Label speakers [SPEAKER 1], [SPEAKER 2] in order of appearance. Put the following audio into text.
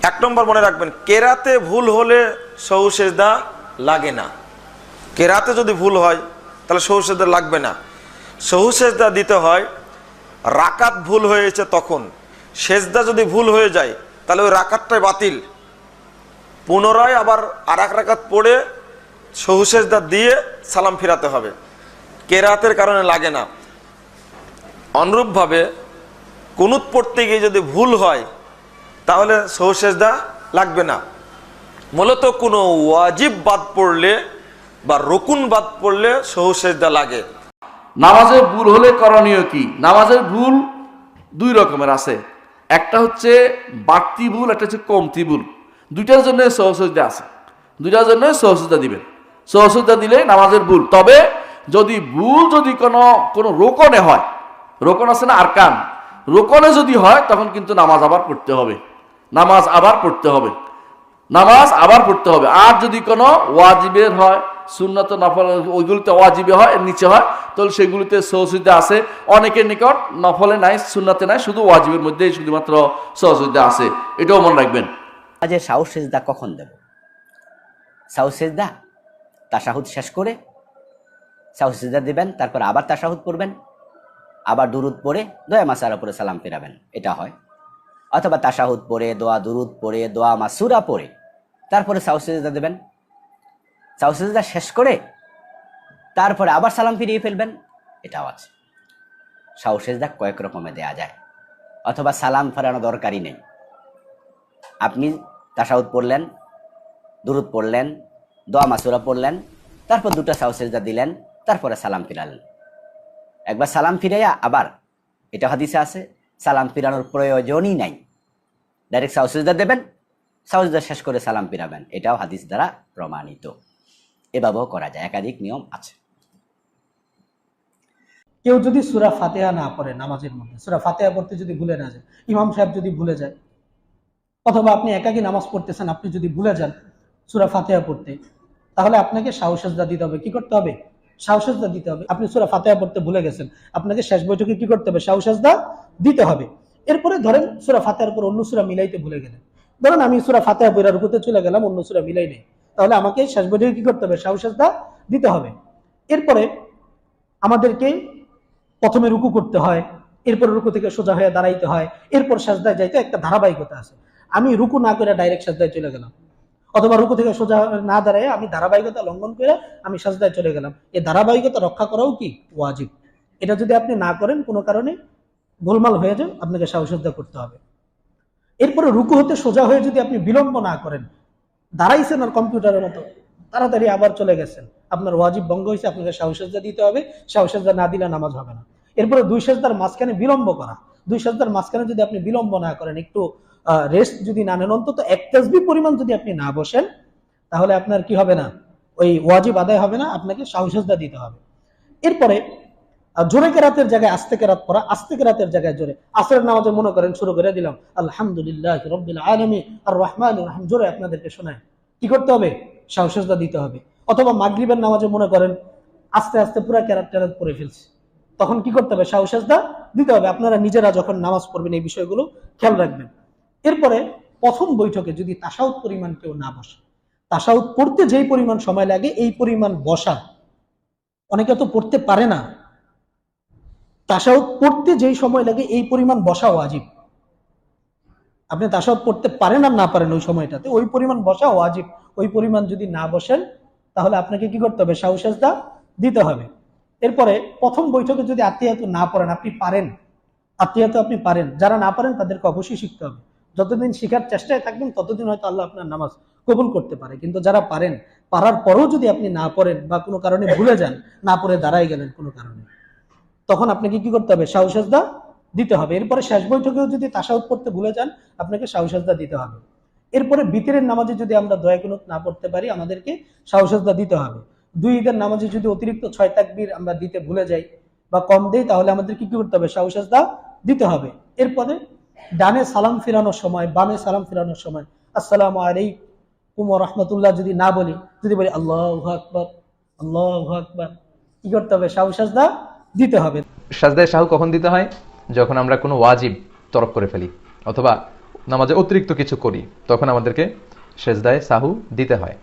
[SPEAKER 1] এক নম্বর মনে রাখবেন, কেরাতে ভুল হলে সহু সেজদা লাগে না। কেরাতে যদি ভুল হয় তাহলে সহু সেজদা লাগবে না। সহু সেজদা দিতে হয় রাকাত ভুল হয়েছে তখন। সেজদা যদি ভুল হয়ে যায় তাহলে ওই রাকাতটাই বাতিল, পুনরায় আবার আর এক রাকাত পড়ে সহু সেজদা দিয়ে সালাম ফিরাতে হবে। কেরাতের কারণে লাগে না। অনুরূপভাবে কুনুত পড়তে গিয়ে যদি ভুল হয় তাহলে সহু সেজদা লাগবে না। মূলত কোনো ওয়াজিব বাদ পড়লে বা রুকুন বাদ পড়লে সহু সেজদা লাগে।
[SPEAKER 2] নামাজের ভুল হলে করণীয় কি? নামাজের ভুল দুই রকমের আছে, একটা হচ্ছে বাড়তি ভুল, একটা হচ্ছে কমতি ভুল। দুইটার জন্য সহু সেজদা আছে, দুইটার জন্য সহু সেজদা দিবেন। সহু সেজদা দিলে নামাজের ভুল। তবে যদি ভুল যদি কোনো রোকনে হয়, রোকন আছে না আরকান, রোকনে যদি হয় তখন কিন্তু নামাজ আবার পড়তে হবে, নামাজ আবার পড়তে হবে, নামাজ আবার পড়তে হবে। আর যদি কোনো ওয়াজিবের হয়, সুন্নত নফল ওইগুলিতে ওয়াজিবে হয়, এর নিচে হয়, তাহলে সেগুলিতে সহু সেজদা আছে। অনেকের নিকট নফলে নাই, সুন্নতে নাই, শুধু ওয়াজিবের মধ্যেই শুধুমাত্র সহু সেজদা আছে। এটাও মনে রাখবেন।
[SPEAKER 3] যে সাহু সেজদা কখন দেব? সাহু সেজদা তাশাহুদ শেষ করে সাহু সেজদা দিবেন, তারপর আবার তাশাহুদ পড়বেন, আবার দুরুদ পড়ে দোয়া মাসুরা পড়ে সালাম ফিরাবেন, এটা হয়। অথবা তাশাহুদ পড়ে দোয়া দুরুদ পড়ে দোয়া মাসুরা পড়ে তারপরে সাহু সেজদা দেবেন। সাহু সেজদা শেষ করে তারপরে আবার সালাম ফিরিয়ে ফেলবেন, এটাও আছে। সাহু সেজদা কয়েক রকমে দেয়া যায়। অথবা সালাম ফেরানো দরকারই নেই, আপনি তাশাহুদ পড়লেন, দুরুদ পড়লেন, দোয়া মাসুরা পড়লেন, তারপর দুটো সাহু সেজদা দিলেন, তারপরে সালাম ফিরালেন। একবার সালাম ফিরাইয়া আবার, এটা হাদিসে আছে, সালাম ফিরানোর প্রয়োজনই নাই, ডাইরেক্ট সাহু সেজদা দেবেন, সাহু সেজদা শেষ করে সালাম ফিরাবেন, এটাও হাদিস দ্বারা প্রমাণিত। এভাবেও করা যায়, একাধিক নিয়ম আছে।
[SPEAKER 4] কেউ যদি সূরা ফাতিহা না পড়ে নামাজের মধ্যে, সূরা ফাতিহা পড়তে যদি ভুলে না যায়, ইমাম সাহেব যদি ভুলে যায়, অথবা আপনি একাকী নামাজ পড়তেছেন, আপনি যদি ভুলে যান সূরা ফাতিহা পড়তে, তাহলে আপনাকে সাহু সেজদা দিতে হবে। কি করতে হবে? সাহু সেজদা দিতে হবে। আপনি সূরা ফাতিহা পড়তে ভুলে গেছেন, আপনাকে শেষ বৈঠকে কি করতে হবে? সাহু সেজদা দিতে হবে। এরপরে ধরেন সূরা ফাতিহার পর অন্য সূরা মিলাইতে ভুলে গেলেন, ধরেন আমি সূরা ফাতিহা পড়ে রুকুতে চলে গেলাম, অন্য সূরা মিলাই নেই, তাহলে আমাকে শেষ বৈঠকে কি করতে হবে? সাহু সেজদা দিতে হবে। এরপরে আমাদেরকে প্রথমে রুকু করতে হয়, এরপর রুকু থেকে সোজা হয়ে দাঁড়াইতে হয়, এরপর সাজদায় যাইতে একটা ধারাবাহিকতা আছে। আমি রুকু না করে ডাইরেক্ট সাজদায় চলে গেলাম, অথবা রুকু থেকে সোজা না দাঁড়ায় আমি ধারাবাহিকতা লঙ্ঘন করে আমি সাজদায় চলে গেলাম, এই ধারাবাহিকতা রক্ষা করাও কি ওয়াজিব। এটা যদি আপনি না করেন, কোনো কারণে গোলমাল হয়ে যায়, আপনাকে সাহু সেজদা করতে হবে। এরপরে রুকু হতে সোজা হয়ে যদি আপনি বিলম্ব না করেন, দাঁড়াইছেন আর কম্পিউটারের মতো তাড়াতাড়ি আবার চলে গেছেন, আপনার ওয়াজিব ভঙ্গ হয়েছে, আপনাকে সাহু সেজদা দিতে হবে। সাহু সেজদা না দিলে নামাজ হবে না। এরপরে দুই সেজদার মাঝখানে বিলম্ব করা, দুই সেজদার মাঝখানে যদি আপনি বিলম্ব না করেন, একটু রেস্ট যদি না নেন, অন্তত এক তাসবিহ পরিমাণ যদি আপনি না বসেন, তাহলে আপনার কি হবে না? ওই ওয়াজিব আদায় হবে না, আপনাকে সাহু সেজদা দিতে হবে। এরপরে জোরে কেরাতের জায়গায় আস্তে কেরাত পড়া, আস্তে কেরাতের জায়গায় জোরে। আসরের নামাজে মনে করেন শুরু করে দিলাম আলহামদুলিল্লাহ রাব্বিল আলামিন আর রহমানির রহিম, জোরে আপনাদেরকে শোনায়, কি করতে হবে? সাহু সেজদা দিতে হবে। অথবা মাগরিবের নামাজে মনে করেন আস্তে আস্তে পুরা কেরাত টেরাত পড়ে ফেলছে, তখন কি করতে হবে? সাহু সেজদা দিতে হবে। আপনারা নিজেরা যখন নামাজ পড়বেন এই বিষয়গুলো খেয়াল রাখবেন। এরপরে প্রথম বৈঠকে যদি তাশাহুদ পরিমাণ কেউ না বসে, তাশাহুদ পড়তে যেই পরিমাণ সময় লাগে এই পরিমাণ বসা, অনেকে তো পড়তে পারে না, তাশাহুদ পড়তে যেই সময় লাগে এই পরিমাণ বসা ওয়াজিব। আপনি তাশাহুদ পড়তে পারেন আর না পারেন ওই সময়টাতে ওই পরিমাণ বসা ওয়াজিব। ওই পরিমাণ যদি না বসেন তাহলে আপনাকে কি করতে হবে? সাহু সেজদা দিতে হবে। এরপরে প্রথম বৈঠকে যদি আত্মীয়াত না পড়েন, আপনি পারেন, আত্মীয়াত আপনি পারেন, যারা না পারেন তাদেরকে অবশ্যই শিখতে হবে। যতদিন শিখার চেষ্টায় থাকবেন ততদিন হয়তো আল্লাহ আপনার নামাজ কবুল করতে পারে। কিন্তু যারা পারেন, পারার পরেও যদি আপনি না পড়েন বা কোনো কারণে ভুলে যান, না পড়ে দাঁড়াই গেলেন কোনো কারণে, তখন আপনাকে কি করতে হবে? সাহু সেজদা দিতে হবে। এরপরে শেষ বৈঠকেও যদি তাশাহুদ পড়তে ভুলে যান, আপনাকে সাহু সেজদা দিতে হবে। এরপরে বিতরের নামাজে যদি আমরা দোয়া কুনুত না পড়তে পারি, আমাদেরকে সাহু সেজদা দিতে হবে। দুই ঈদের নামাজে যদি অতিরিক্ত 6 তাকবীর আমরা দিতে ভুলে যাই বা কম দেই, তাহলে আমাদেরকে কি করতে হবে? সাহু সেজদা দিতে হবে। এরপরে ডানে সালাম ফিরানোর সময়, বামে সালাম ফিরানোর সময় আসসালামু আলাইকুম ওয়া রাহমাতুল্লাহ যদি না বলি, যদি বলি আল্লাহু আকবার, আল্লাহু আকবার, কি করতে হবে? সাহু সেজদা দিতে হবে।
[SPEAKER 5] সাজদায় সাহু কখন দিতে হয়? যখন আমরা কোনো ওয়াজিব তরক করে ফেলি, অথবা নামাজে অতিরিক্ত কিছু করি তখন আমাদেরকে সেজদায়ে সাহু দিতে হয়।